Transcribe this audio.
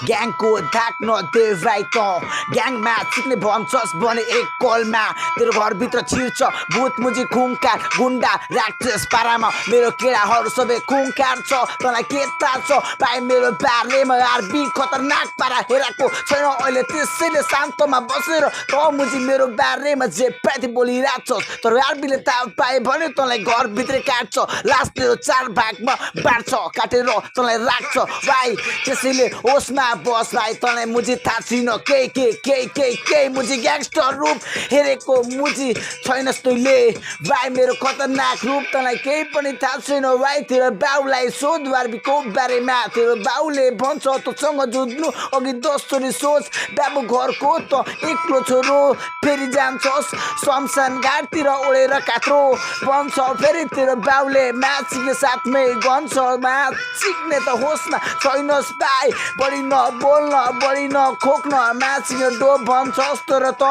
ग्याङको धाक नदेव्राइ त ग्याङमा चिक्ने भन्छस् भने एक कलमा तेरो घरभित्र छिर्छ भूत मुजी खुङकार गुन्डा राक्षस पारामा मेरो केडाहरू सबै खुङकार छ तँलाई के थाहा छ भाइ मेरो बारेमा आरबी खतरनाक पारा हेराको छैन अहिले त्यसैले शान्तमा बसेर त मुजी मेरो बारेमा जे पाइथे बोलिरहेछस् तर आरबीले थाहा पाए भने तँलाई घरभित्रै काट्छ लास्ट तेरो 4 भागमा बाँड्छ काटेर तँलाई राख्छ भाइ त्यसैले होसमा बस भाइ तँलाई मुजी थाहा छैन केही मुजी ग्याङस्टर रूप हेरेको मुजी छैनस् तैँले भाइ मेरो खतरनाक रूप तँलाई केही पनि थाहा छैन भाइ तेरो बाउलाई सोध आरबीको बारेमा तेरो बाउले भन्छ तँसँग जुझ्नु अघि 10 चोटि सोच बाबु घरको त एक्लो छोरो फेरि जान्छस् शमशान घाटतिर ओढेर कात्रो भन्छ फेरि तेरो बाउले माछिको साथमै गन्छ माछिक्ने त होसमा छैनस् भाइ बढी नबोल्न बढी नखोक्न माछिको डोब भन्छस् तर त